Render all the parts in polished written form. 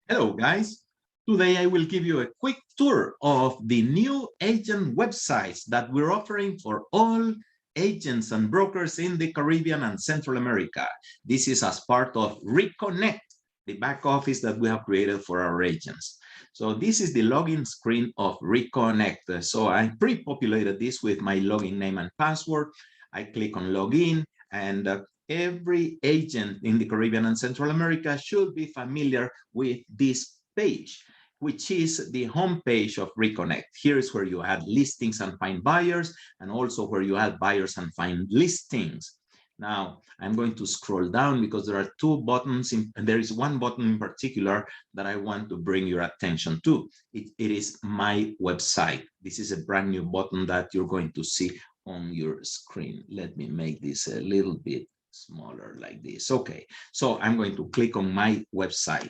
Hello, guys. Today I will give you a quick tour of the new agent websites that we're offering for all agents and brokers in the Caribbean and Central America. This is as part of Reconnect, the back office that we have created for our agents. So this is the login screen of Reconnect. So I pre-populated this with my login name and password. I click on login and every agent in the Caribbean and Central America should be familiar with this page, which is the home page of Reconnect. Here is where you add listings and find buyers, and also where you add buyers and find listings. Now, I'm going to scroll down because there are two buttons, and there is one button in particular that I want to bring your attention to. It is My Website. This is a brand new button that you're going to see on your screen. Let me make this a little bit smaller like this. Okay, so I'm going to click on My Website.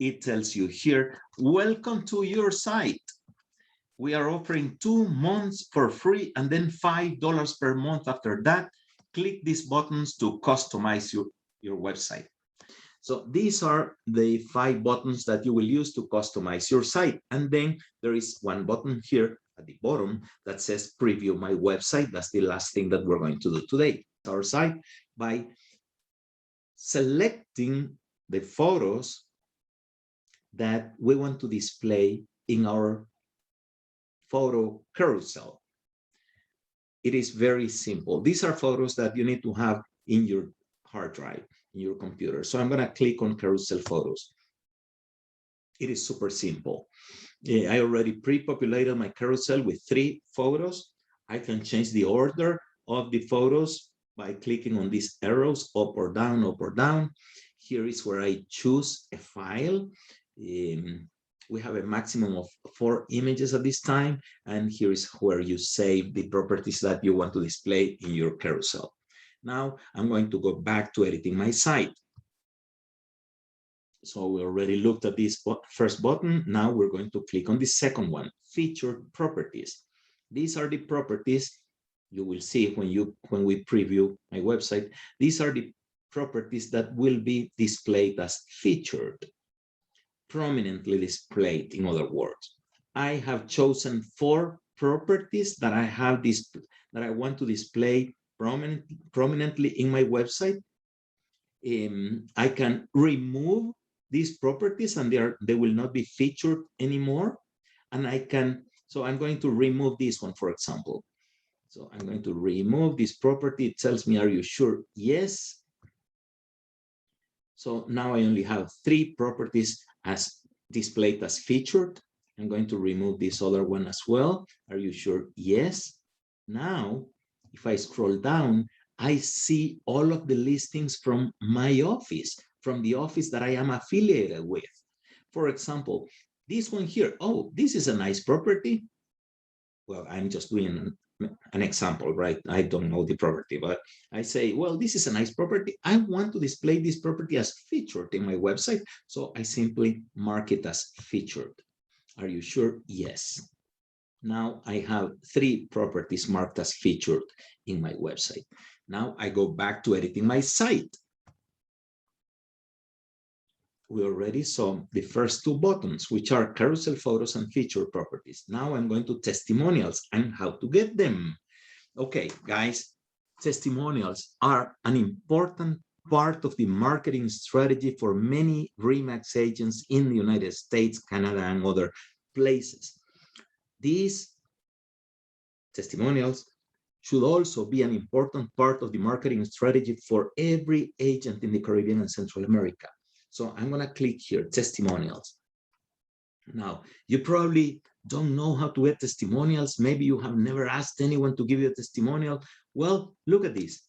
It tells you here, welcome to your site. We are offering 2 months for free and then $5 per month after that. Click these buttons to customize your website. So these are the 5 buttons that you will use to customize your site. And then there is one button here at the bottom that says preview my website. That's the last thing that we're going to do today. Our site by selecting the photos that we want to display in our photo carousel. It is very simple. These are photos that you need to have in your hard drive, in your computer. So I'm going to click on carousel photos. It is super simple. I already pre-populated my carousel with 3 photos. I can change the order of the photos by clicking on these arrows, up or down, up or down. Here is where I choose a file. We have a maximum of 4 images at this time, and here is where you save the properties that you want to display in your carousel. Now I'm going to go back to editing my site. So we already looked at this first button. Now we're going to click on the second one, featured properties. These are the properties you will see when we preview my website. These are the properties that will be displayed as featured, prominently displayed, in other words. I have chosen 4 properties that I want to display prominently in my website. I can remove these properties and they will not be featured anymore. And so I'm going to remove this one, for example. So I'm going to remove this property. It tells me, are you sure? Yes. So now I only have 3 properties as displayed as featured. I'm going to remove this other one as well. Are you sure? Yes. Now, if I scroll down, I see all of the listings from my office, from the office that I am affiliated with. For example, this one here, oh, this is a nice property. Well, I'm just doing an example, right? I don't know the property, but I say, well, this is a nice property. I want to display this property as featured in my website. So I simply mark it as featured. Are you sure? Yes. Now I have 3 properties marked as featured in my website. Now I go back to editing my site. We already saw the first 2 buttons, which are carousel photos and featured properties. Now I'm going to testimonials and how to get them. Okay, guys, testimonials are an important part of the marketing strategy for many RE/MAX agents in the United States, Canada, and other places. These testimonials should also be an important part of the marketing strategy for every agent in the Caribbean and Central America. So I'm going to click here, testimonials. Now, you probably don't know how to get testimonials. Maybe you have never asked anyone to give you a testimonial. Well, look at this.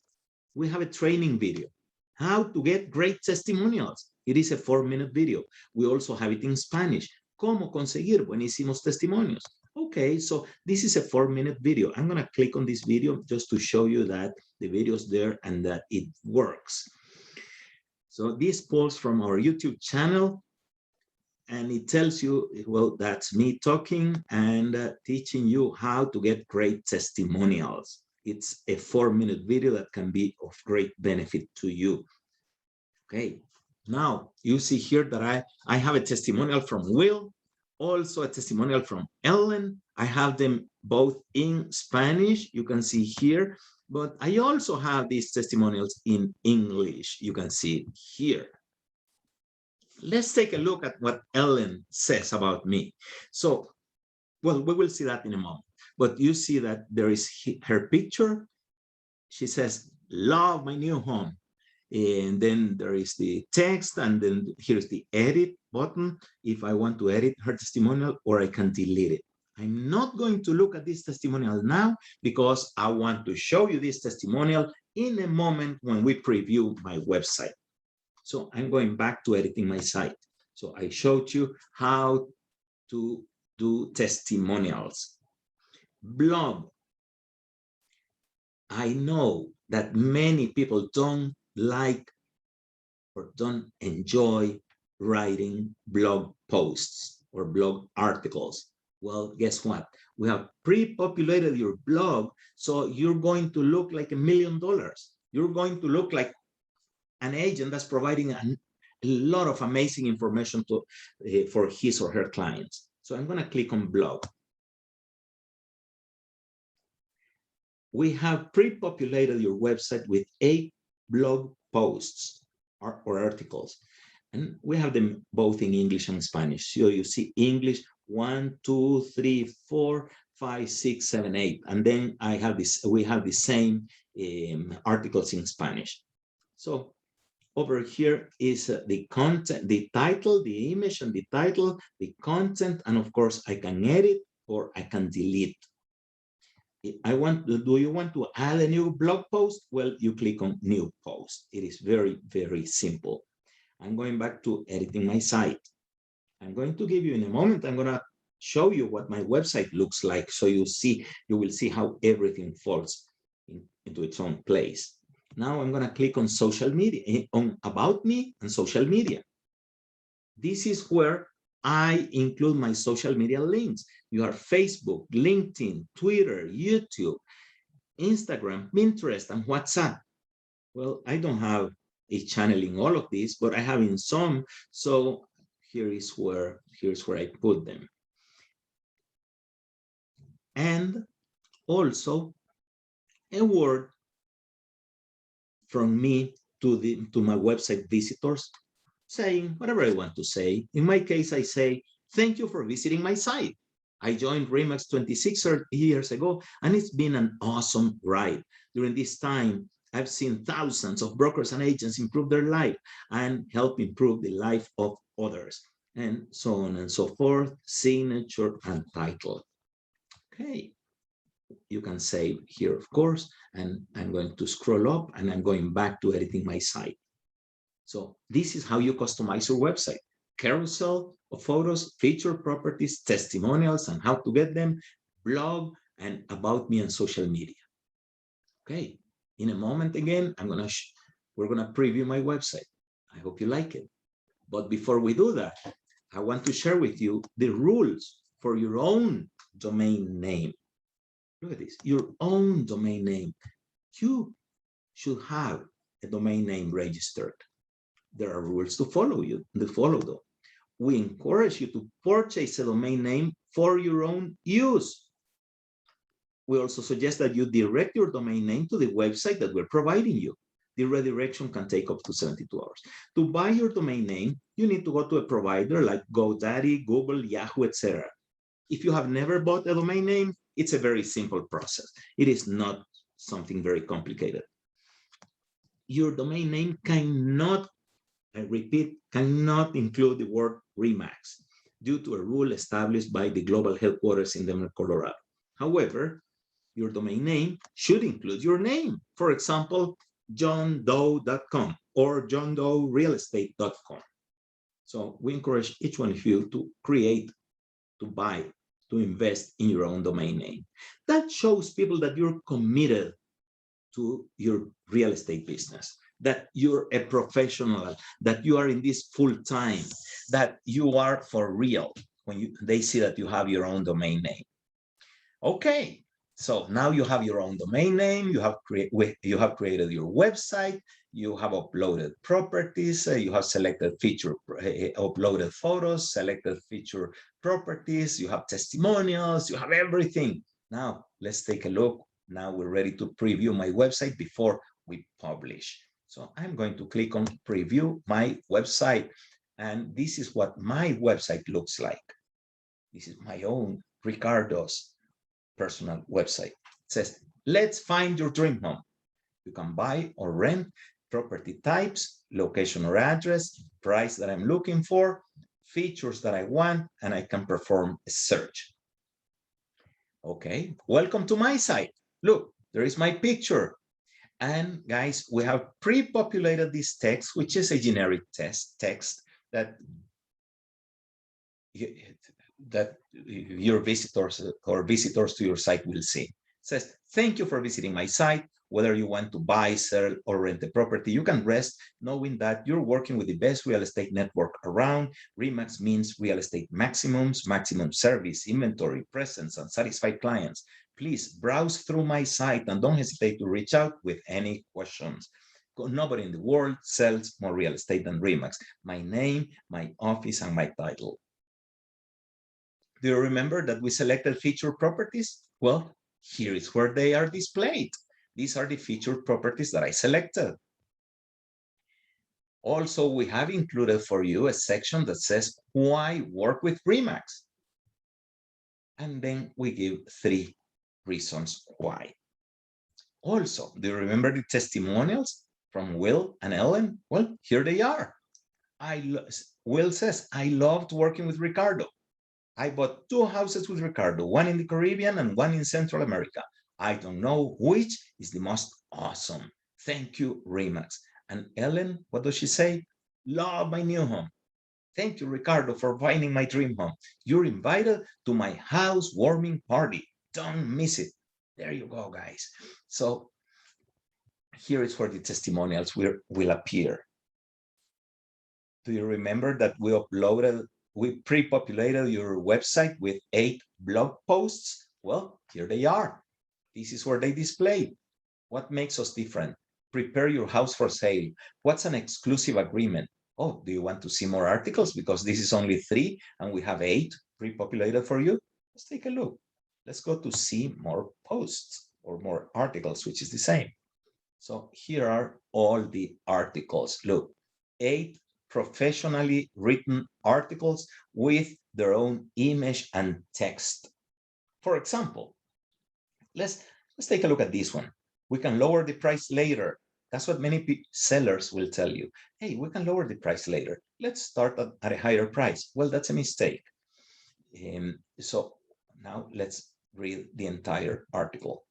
We have a training video, how to get great testimonials. It is a 4-minute video. We also have it in Spanish, cómo conseguir buenísimos testimonios. Okay, so this is a 4-minute video. I'm going to click on this video just to show you that the video is there and that it works. So this pulls from our YouTube channel, and it tells you, well, that's me talking and teaching you how to get great testimonials. It's a 4-minute video that can be of great benefit to you. Okay, Now, you see here that I have a testimonial from Will, also a testimonial from Ellen. I have them both in Spanish, you can see here, but I also have these testimonials in English, you can see here. Let's take a look at what Ellen says about me. So, well, we will see that in a moment, but you see that there is her picture. She says, love my new home. And then there is the text, and then here's the edit button if I want to edit her testimonial, or I can delete it. I'm not going to look at this testimonial now because I want to show you this testimonial in a moment when we preview my website. So I'm going back to editing my site. So I showed you how to do testimonials. Blog. I know that many people don't like or don't enjoy writing blog posts or blog articles. Well, guess what? We have pre-populated your blog, so you're going to look like $1 million. You're going to look like an agent that's providing a lot of amazing information to, for his or her clients. So I'm going to click on blog. We have pre-populated your website with 8 blog posts or articles, and we have them both in English and Spanish. So you see English 1, 2, 3, 4, 5, 6, 7, 8, and then I have this. We have the same articles in Spanish. So over here is the content, the title, the image, and the title, the content, and of course I can edit or I can delete. Do you want to add a new blog post? Well, you click on new post. It is very, very simple. I'm going back to editing my site. I'm going to give you in a moment, I'm going to show you what my website looks like. So you will see how everything falls into its own place. Now I'm going to click on social media, on about me and social media. This is where I include my social media links. You have Facebook, LinkedIn, Twitter, YouTube, Instagram, Pinterest, and WhatsApp. Well, I don't have a channel in all of these, but I have in some. So here's where I put them. And also a word from me to my website visitors, saying whatever I want to say. In my case, I say, thank you for visiting my site. I joined Remax 26 years ago, and it's been an awesome ride. During this time, I've seen thousands of brokers and agents improve their life and help improve the life of others, and so on and so forth, signature and title. Okay, you can save here, of course, and I'm going to scroll up and I'm going back to editing my site. So this is how you customize your website. Carousel of photos, featured properties, testimonials, and how to get them, blog, and about me and social media. Okay, in a moment again, we're gonna preview my website. I hope you like it. But before we do that, I want to share with you the rules for your own domain name. Look at this, your own domain name. You should have a domain name registered. There are rules to follow though. We encourage you to purchase a domain name for your own use. We also suggest that you direct your domain name to the website that we're providing you. The redirection can take up to 72 hours. To buy your domain name, you need to go to a provider like GoDaddy, Google, Yahoo, etc. If you have never bought a domain name, it's a very simple process. It is not something very complicated. Your domain name cannot, I repeat, cannot include the word Remax due to a rule established by the global headquarters in Denver, Colorado. However, your domain name should include your name. For example, johndoe.com or johndoerealestate.com. So we encourage each one of you to create, to buy, to invest in your own domain name. That shows people that you're committed to your real estate business, that you're a professional, that you are in this full time, that you are for real when they see that you have your own domain name. Okay, so now you have your own domain name, you have created your website, You have uploaded properties, you have selected feature, uploaded photos, selected feature properties, you have testimonials, you have everything. Now, let's take a look. Now we're ready to preview my website before we publish. So I'm going to click on preview my website. And this is what my website looks like. This is my own Ricardo's personal website. It says, let's find your dream home. You can buy or rent, property types, location or address, price that I'm looking for, features that I want, and I can perform a search. Okay, welcome to my site. Look, there is my picture. And guys, we have pre-populated this text, which is a generic text that your visitors or visitors to your site will see. It says, thank you for visiting my site. Whether you want to buy, sell, or rent a property, you can rest knowing that you're working with the best real estate network around. RE/MAX means real estate maximums, maximum service, inventory, presence, and satisfied clients. Please browse through my site and don't hesitate to reach out with any questions. Nobody in the world sells more real estate than RE/MAX. My name, my office, and my title. Do you remember that we selected featured properties? Well, here is where they are displayed. These are the featured properties that I selected. Also, we have included for you a section that says why work with RE/MAX. And then we give 3 reasons why. Also, do you remember the testimonials from Will and Ellen? Well, here they are. Will says, I loved working with Ricardo. I bought 2 houses with Ricardo, one in the Caribbean and one in Central America. I don't know which is the most awesome. Thank you, RE/MAX. And Ellen, what does she say? Love my new home. Thank you, Ricardo, for finding my dream home. You're invited to my housewarming party. Don't miss it. There you go, guys. So here is where the testimonials will appear. Do you remember that we pre-populated your website with 8 blog posts? Well, here they are. This is where they display. What makes us different? Prepare your house for sale. What's an exclusive agreement? Oh, do you want to see more articles? Because this is only 3 and we have 8 pre-populated for you. Let's take a look. Let's go to see more posts or more articles, which is the same. So here are all the articles. Look, 8 professionally written articles with their own image and text. For example, let's take a look at this one. We can lower the price later. That's what many sellers will tell you. Hey, we can lower the price later. Let's start at a higher price. Well, that's a mistake. So now let's read the entire article.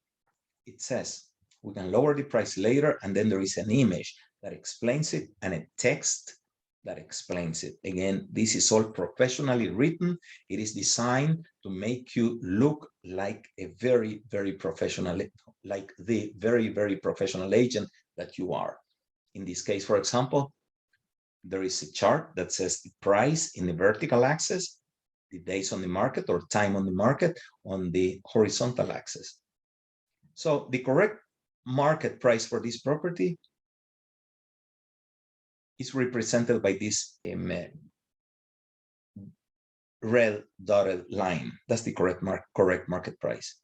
It says, we can lower the price later, and then there is an image that explains it and a text that explains it. Again, this is all professionally written. It is designed to make you look like a very, very professional, like the very, very professional agent that you are. In this case, for example, there is a chart that says the price in the vertical axis, the days on the market or time on the market on the horizontal axis. So the correct market price for this property is represented by this red dotted line. That's the correct market price.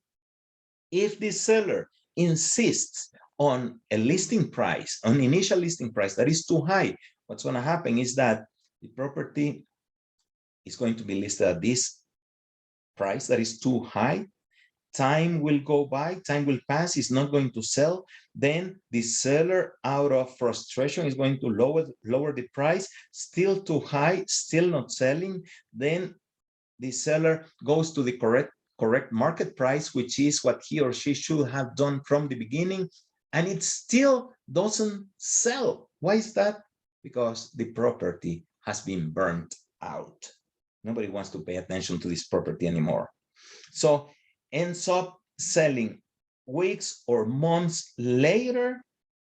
If the seller insists on a listing price, on initial listing price that is too high, what's going to happen is that the property is going to be listed at this price that is too high. Time will go by, time will pass, it's not going to sell. Then the seller, out of frustration, is going to lower the price, still too high, still not selling. Then the seller goes to the correct market price, which is what he or she should have done from the beginning, and it still doesn't sell. Why is that? Because the property has been burnt out. Nobody wants to pay attention to this property anymore. So ends up selling weeks or months later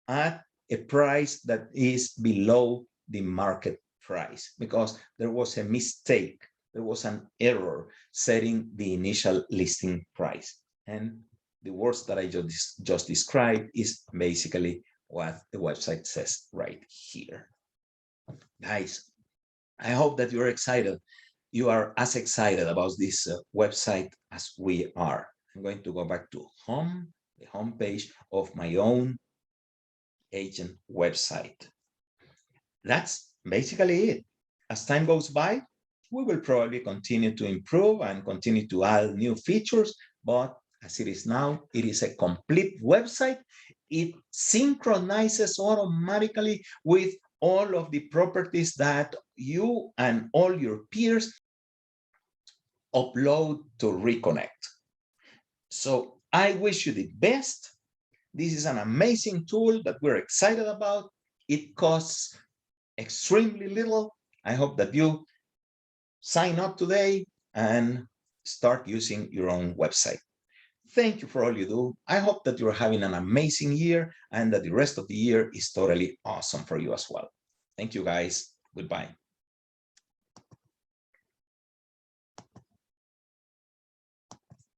at a price that is below the market price because there was a mistake. There was an error setting the initial listing price. And the words that I just described is basically what the website says right here. Guys, I hope that you're excited. You are as excited about this website as we are. I'm going to go back to home, the home page of my own agent website. That's basically it. As time goes by, we will probably continue to improve and continue to add new features, but as it is now, it is a complete website. It synchronizes automatically with all of the properties that you and all your peers upload to Reconnect. So I wish you the best. This is an amazing tool that we're excited about. It costs extremely little. I hope that you sign up today and start using your own website. Thank you for all you do. I hope that you're having an amazing year and that the rest of the year is totally awesome for you as well. Thank you, guys. Goodbye.